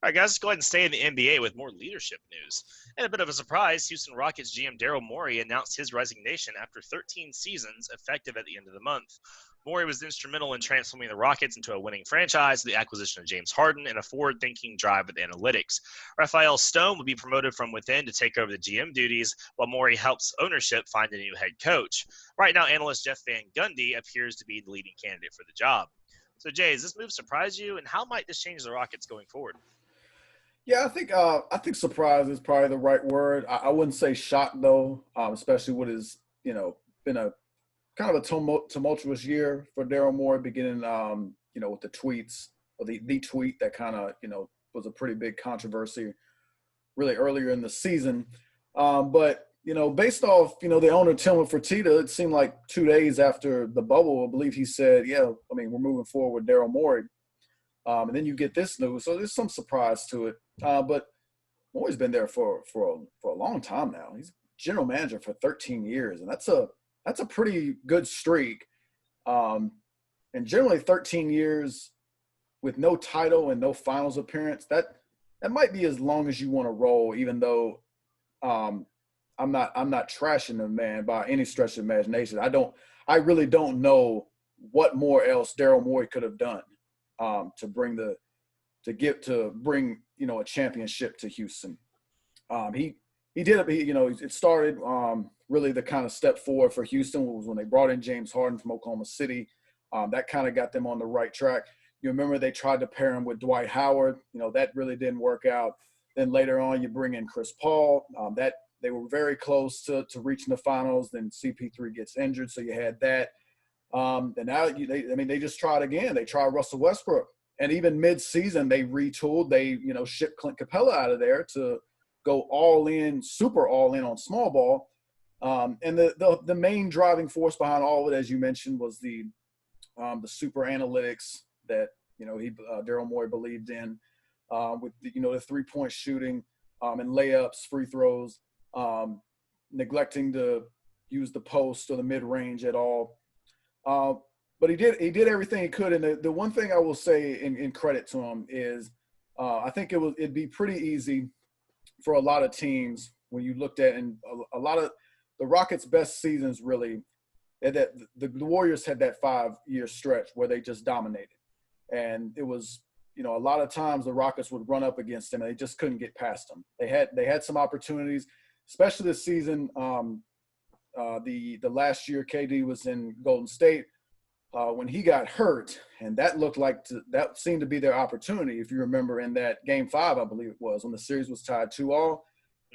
All right, guys, let's go ahead and stay in the NBA with more leadership news. And a bit of a surprise, Houston Rockets GM Daryl Morey announced his resignation after 13 seasons, effective at the end of the month. Morey was instrumental in transforming the Rockets into a winning franchise, the acquisition of James Harden, and a forward-thinking drive with analytics. Raphael Stone will be promoted from within to take over the GM duties, while Morey helps ownership find a new head coach. Right now, analyst Jeff Van Gundy appears to be the leading candidate for the job. So, Jay, does this move surprise you, and how might this change the Rockets going forward? Yeah, I think surprise is probably the right word. I wouldn't say shocked though, especially what has been a kind of a tumultuous year for Daryl Morey, beginning with the tweets or the tweet that kind of was a pretty big controversy really earlier in the season. But based off the owner Tillman Fertitta, it seemed like 2 days after the bubble, I believe he said, "Yeah, I mean we're moving forward with Daryl Morey." And then you get this news, so there's some surprise to it. But Morey's been there for a long time now. He's general manager for 13 years, and that's a pretty good streak. And generally, 13 years with no title and no finals appearance, that might be as long as you want to roll. Even though I'm not trashing the man by any stretch of imagination. I really don't know what more else Daryl Morey could have done to bring a championship to Houston. It started really the kind of step forward for Houston was when they brought in James Harden from Oklahoma City. That kind of got them on the right track. You remember they tried to pair him with Dwight Howard. That really didn't work out. Then later on, you bring in Chris Paul. That they were very close to reaching the finals. Then CP3 gets injured, so you had that. And now they just tried again. They tried Russell Westbrook, and even mid-season they retooled. They shipped Clint Capella out of there to go all in, super all in on small ball. And the main driving force behind all of it, as you mentioned, was the super analytics that Daryl Morey believed in, with the 3-point shooting and layups, free throws, neglecting to use the post or the mid range at all. But he did everything he could. And the one thing I will say in credit to him is I think it'd be pretty easy for a lot of teams when you looked at, and a lot of the Rockets' best seasons really, that the Warriors had that 5-year stretch where they just dominated. And it was, a lot of times the Rockets would run up against them and they just couldn't get past them. They had some opportunities, especially this season. The last year KD was in Golden State when he got hurt, and that looked like that seemed to be their opportunity. If you remember in that Game 5, I believe it was, when the series was tied 2-2,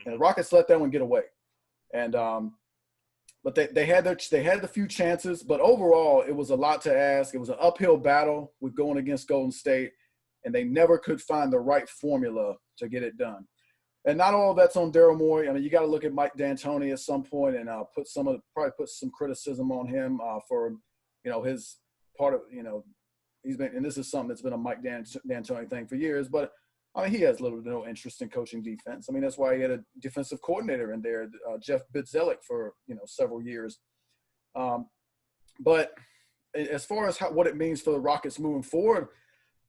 and the Rockets let that one get away. And but they had the few chances, but overall it was a lot to ask. It was an uphill battle with going against Golden State, and they never could find the right formula to get it done. And not all of that's on Daryl Morey. I mean, you got to look at Mike D'Antoni at some point and probably put some criticism on him for his part of he's been, and this is something that's been a Mike D'Antoni thing for years, but I mean, he has little to no interest in coaching defense. I mean, that's why he had a defensive coordinator in there, Jeff Bzdelik, for several years. But as far as what it means for the Rockets moving forward,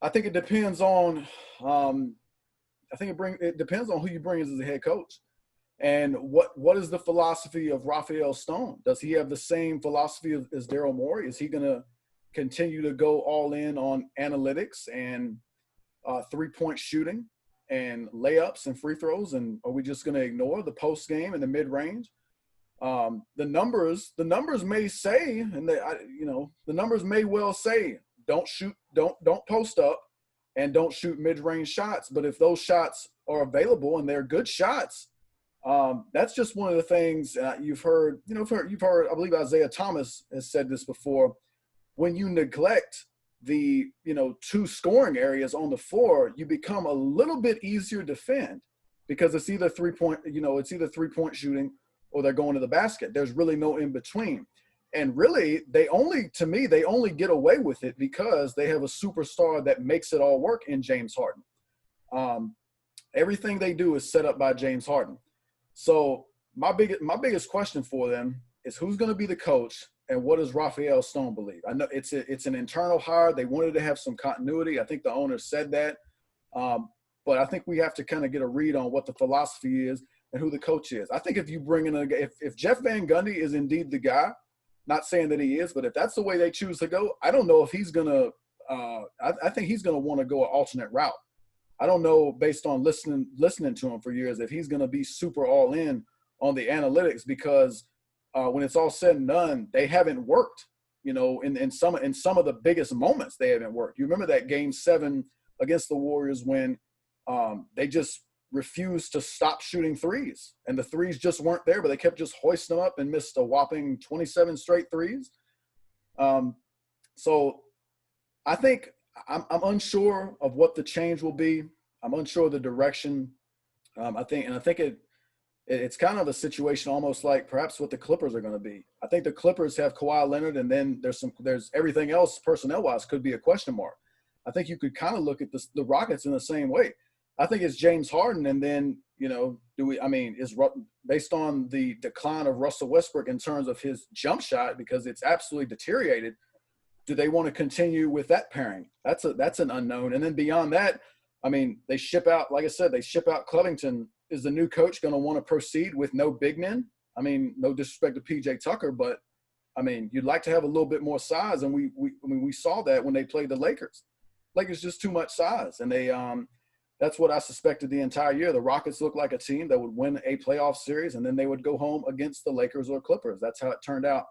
I think it depends on it depends on who you bring as a head coach, and what is the philosophy of Raphael Stone? Does he have the same philosophy as Daryl Morey? Is he going to continue to go all in on analytics and 3-point shooting and layups and free throws, and are we just going to ignore the post game and the mid range? The numbers may say, and the numbers may well say, don't post up and don't shoot mid range shots. But if those shots are available and they're good shots, that's just one of the things you've heard. You've heard. I believe Isaiah Thomas has said this before. When you neglect the 2 scoring areas on the floor, you become a little bit easier to defend because it's either 3-point shooting or they're going to the basket. There's really no in between. And really, they only get away with it because they have a superstar that makes it all work in James Harden. Everything they do is set up by James Harden. So my biggest question for them is who's going to be the coach and what does Raphael Stone believe? I know it's an internal hire. They wanted to have some continuity. I think the owner said that. but I think we have to kind of get a read on what the philosophy is and who the coach is. I think if you bring in if Jeff Van Gundy is indeed the guy, not saying that he is, but if that's the way they choose to go, I don't know if he's going to I think he's going to want to go an alternate route. I don't know, based on listening to him for years, if he's going to be super all in on the analytics, because when it's all said and done, they haven't worked. You know, in some of the biggest moments, they haven't worked. You remember that Game 7 against the Warriors when they just refused to stop shooting threes, and the threes just weren't there, but they kept just hoisting them up and missed a whopping 27 straight threes. So I think I'm unsure of what the change will be. I'm unsure of the direction. I think it's kind of a situation almost like perhaps what the Clippers are going to be. I think the Clippers have Kawhi Leonard, and then there's everything else personnel-wise could be a question mark. I think you could kind of look at the Rockets in the same way. I think it's James Harden, and then, you know, is based on the decline of Russell Westbrook in terms of his jump shot, because it's absolutely deteriorated. Do they want to continue with that pairing? That's an unknown. And then beyond that, I mean, they ship out Covington. Is the new coach going to want to proceed with no big men? I mean, no disrespect to PJ Tucker, but I mean, you'd like to have a little bit more size, and we saw that when they played the Lakers. Lakers just too much size, and they that's what I suspected the entire year. The Rockets looked like a team that would win a playoff series, and then they would go home against the Lakers or Clippers. That's how it turned out.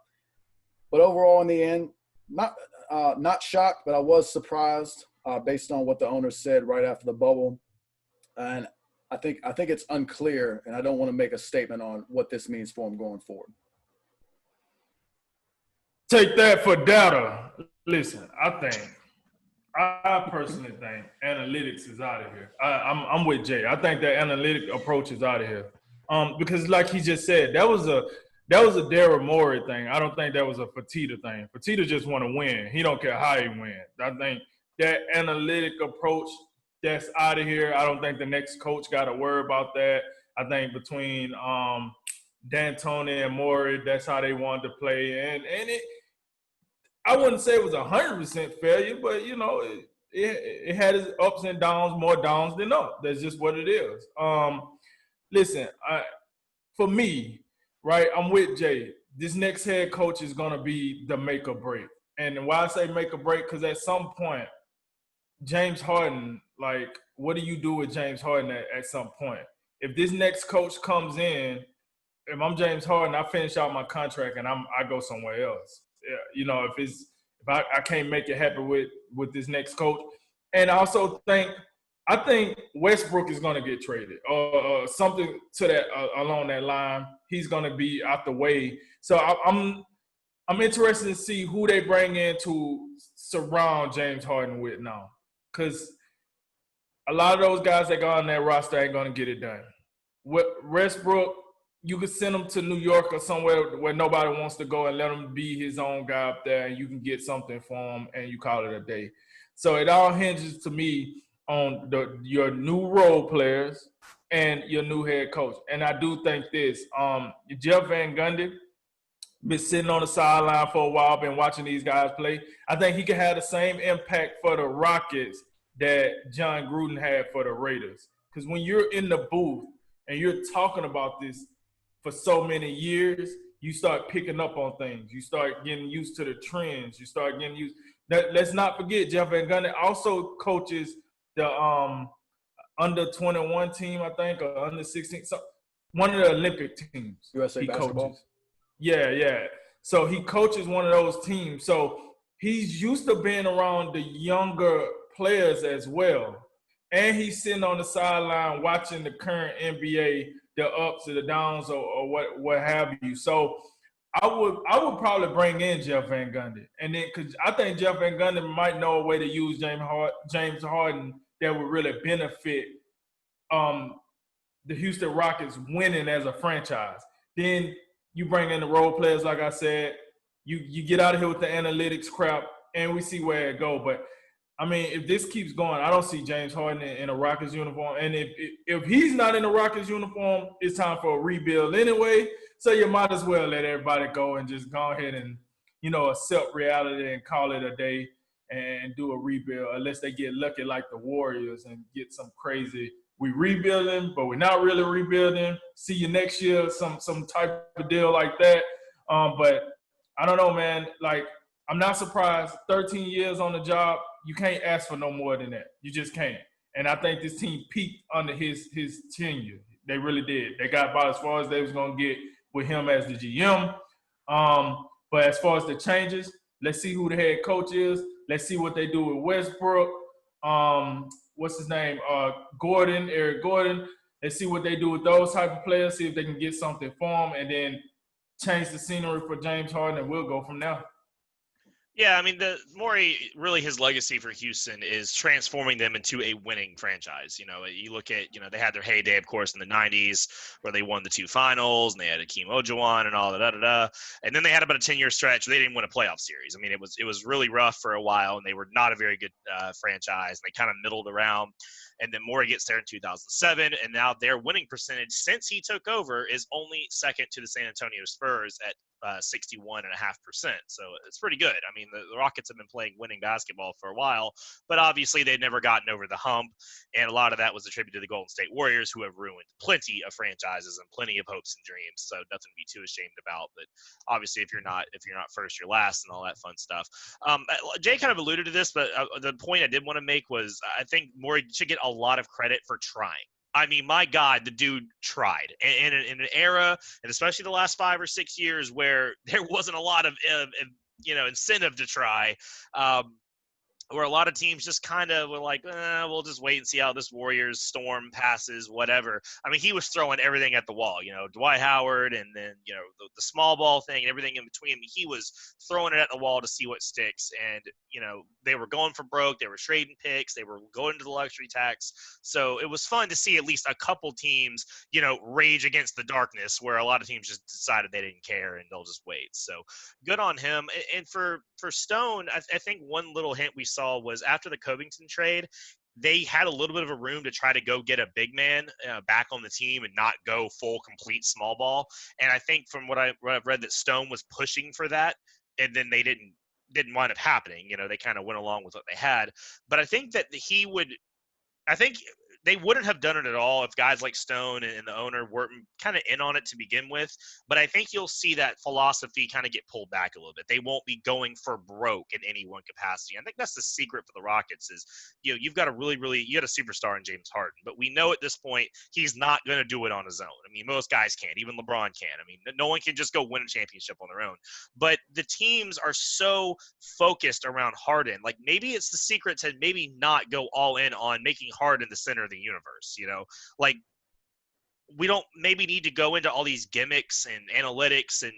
But overall, in the end, not shocked, but I was surprised based on what the owner said right after the bubble. And I think it's unclear, and I don't want to make a statement on what this means for him going forward. Take that for data. Listen, I personally think analytics is out of here. I'm with Jay. I think that analytic approach is out of here. Because like he just said, that was a Daryl Morey thing. I don't think that was a Fertitta thing. Fertitta just want to win. He don't care how he wins. I think that analytic approach, that's out of here. I don't think the next coach got to worry about that. I think between D'Antoni and Morey, that's how they wanted to play. And I wouldn't say it was 100% failure, but, you know, it had its ups and downs, more downs than ups. That's just what it is. Listen, for me, right, I'm with Jay. This next head coach is going to be the make or break. And why I say make or break, because at some point, James Harden, like, what do you do with James Harden at some point? If this next coach comes in, if I'm James Harden, I finish out my contract and I go somewhere else. You know, if I can't make it happen with this next coach. And I also think Westbrook is going to get traded or something to that along that line. He's going to be out the way. So I'm interested to see who they bring in to surround James Harden with now. Because a lot of those guys that got on that roster ain't going to get it done. Westbrook, you could send him to New York or somewhere where nobody wants to go and let him be his own guy up there, and you can get something for him and you call it a day. So it all hinges to me on your new role players and your new head coach. And I do think this, Jeff Van Gundy, been sitting on the sideline for a while, been watching these guys play. I think he can have the same impact for the Rockets that John Gruden had for the Raiders. Because when you're in the booth and you're talking about this for so many years, you start picking up on things. You start getting used to the trends. You start getting used. Let's not forget, Jeff Van Gundy also coaches the under 21 team, I think, or under 16. So one of the Olympic teams. USA basketball. Coaches. Yeah. So he coaches one of those teams. So he's used to being around the younger players as well. And he's sitting on the sideline watching the current NBA, the ups or the downs or what have you. So I would probably bring in Jeff Van Gundy. And then because I think Jeff Van Gundy might know a way to use James Harden that would really benefit the Houston Rockets winning as a franchise. Then you bring in the role players, like I said. You get out of here with the analytics crap, and we see where it go. But, I mean, if this keeps going, I don't see James Harden in a Rockets uniform. And if he's not in a Rockets uniform, it's time for a rebuild anyway. So you might as well let everybody go and just go ahead and, you know, accept reality and call it a day and do a rebuild unless they get lucky like the Warriors and get some crazy. We rebuilding, but we're not really rebuilding. See you next year, some type of deal like that. But I don't know, man. Like, I'm not surprised. 13 years on the job, you can't ask for no more than that. You just can't. And I think this team peaked under his tenure. They really did. They got about as far as they was gonna get with him as the GM. But as far as the changes, let's see who the head coach is. Let's see what they do with Westbrook. What's his name? Eric Gordon. Let's see what they do with those type of players. See if they can get something for him, and then change the scenery for James Harden, and we'll go from there. Yeah, I mean, the Morey, really his legacy for Houston is transforming them into a winning franchise. You know, you look at, they had their heyday, of course, in the 90s where they won the 2 finals and they had Akeem Olajuwon and all that, and then they had about a 10-year stretch where they didn't win a playoff series. I mean, it was really rough for a while, and they were not a very good franchise. They kind of middled around, and then Morey gets there in 2007, and now their winning percentage since he took over is only second to the San Antonio Spurs at 61.5%. So it's pretty good. I mean, the Rockets have been playing winning basketball for a while, but obviously they'd never gotten over the hump. And a lot of that was attributed to the Golden State Warriors, who have ruined plenty of franchises and plenty of hopes and dreams. So nothing to be too ashamed about. But obviously, if you're not first, you're last, and all that fun stuff. Jay kind of alluded to this, but the point I did want to make was I think Morey should get a lot of credit for trying. I mean, my God, the dude tried. And in an era, and especially the last 5 or 6 years, where there wasn't a lot of incentive to try, where a lot of teams just kind of were like, we'll just wait and see how this Warriors storm passes, whatever. I mean, he was throwing everything at the wall, Dwight Howard, and then, the small ball thing and everything in between. I mean, he was throwing it at the wall to see what sticks. And, they were going for broke. They were trading picks. They were going to the luxury tax. So it was fun to see at least a couple teams, rage against the darkness, where a lot of teams just decided they didn't care and they'll just wait. So good on him. And for Stone, I think one little hint we saw was after the Covington trade, they had a little bit of a room to try to go get a big man back on the team and not go full complete small ball. And I think from what I've read, that Stone was pushing for that, and then they didn't wind up happening. They kind of went along with what they had. But I think that I think they wouldn't have done it at all if guys like Stone and the owner weren't kind of in on it to begin with. But I think you'll see that philosophy kind of get pulled back a little bit. They won't be going for broke in any one capacity. I think that's the secret for the Rockets is, you've got you got a superstar in James Harden, but we know at this point he's not going to do it on his own. I mean, most guys can't. Even LeBron can't. I mean, no one can just go win a championship on their own. But the teams are so focused around Harden. Like, maybe it's the secret to maybe not go all in on making Harden the center of the universe. Like, we don't maybe need to go into all these gimmicks and analytics, and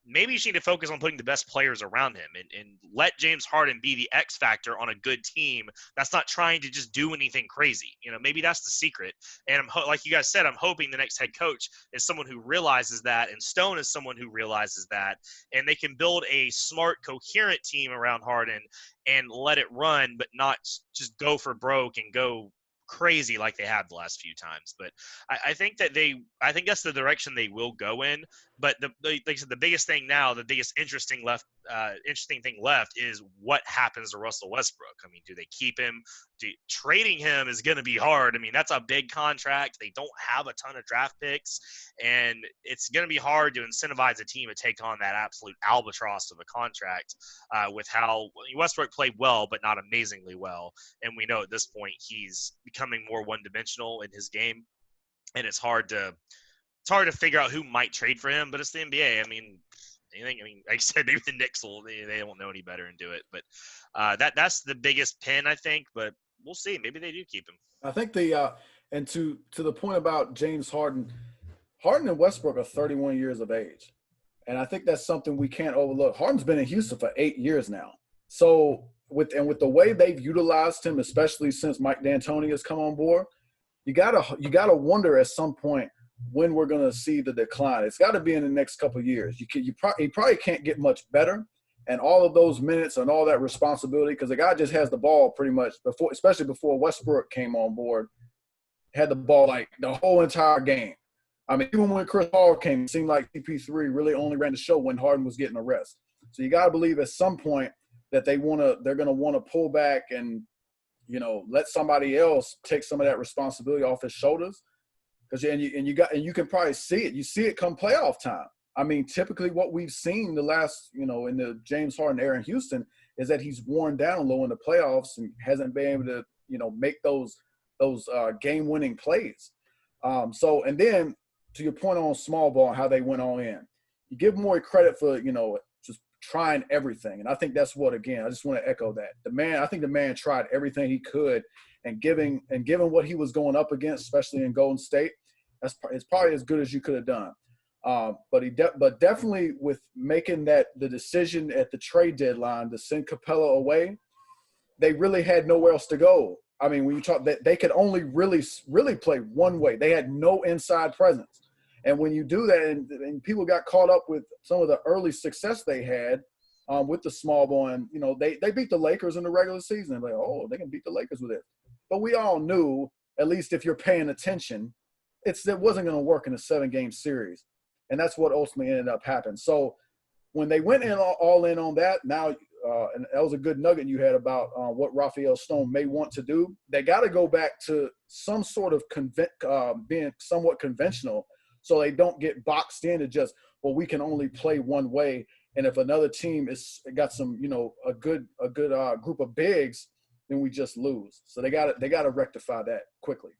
maybe you need to focus on putting the best players around him and let James Harden be the X factor on a good team that's not trying to just do anything crazy. Maybe that's the secret. And like you guys said, I'm hoping the next head coach is someone who realizes that, and Stone is someone who realizes that, and they can build a smart, coherent team around Harden and let it run, but not just go for broke and go crazy like they have the last few times. But I think that's the direction they will go in. But like I said, the biggest thing now, the biggest interesting thing left is what happens to Russell Westbrook. I mean, do they keep him? Trading him is going to be hard. I mean, that's a big contract. They don't have a ton of draft picks, and it's going to be hard to incentivize a team to take on that absolute albatross of a contract with how Westbrook played well, but not amazingly well. And we know at this point he's becoming more one-dimensional in his game, and it's hard to figure out who might trade for him. But it's the NBA. I mean, anything. I mean, like I said, maybe the Knicks they don't know any better and do it. But that's the biggest pin, I think. But we'll see. Maybe they do keep him. I think and to the point about James Harden and Westbrook are 31 years of age. And I think that's something we can't overlook. Harden's been in Houston for 8 years now. So with the way they've utilized him, especially since Mike D'Antoni has come on board, you gotta wonder at some point when we're going to see the decline. It's got to be in the next couple of years. He probably can't get much better, and all of those minutes and all that responsibility, because the guy just has the ball pretty much especially before Westbrook came on board, had the ball like the whole entire game. I mean, even when Chris Paul came, it seemed like CP3 really only ran the show when Harden was getting a rest. So you got to believe at some point that they're going to want to pull back and, let somebody else take some of that responsibility off his shoulders. Because you can probably see it. You see it come playoff time. I mean, typically what we've seen the last, in the James Harden era in Houston is that he's worn down low in the playoffs and hasn't been able to, make those game-winning plays. And then to your point on small ball and how they went all in, you give Morey credit for, just trying everything. And I think that's what, again, I just want to echo that. I think the man tried everything he could, and given what he was going up against, especially in Golden State, it's probably as good as you could have done. But definitely with making the decision at the trade deadline to send Capella away, they really had nowhere else to go. I mean, when you talk that they could only really play one way. They had no inside presence. And when you do that, and people got caught up with some of the early success they had with the small ball, and they beat the Lakers in the regular season. Like, oh, they can beat the Lakers with it. But we all knew, at least if you're paying attention, it wasn't going to work in a 7-game series. And that's what ultimately ended up happening. So when they went in all in on that, now and that was a good nugget you had about what Raphael Stone may want to do. They got to go back to some sort of being somewhat conventional, so they don't get boxed into just, well, we can only play one way. And if another team got some, a good group of bigs, then we just lose. So they got to rectify that quickly.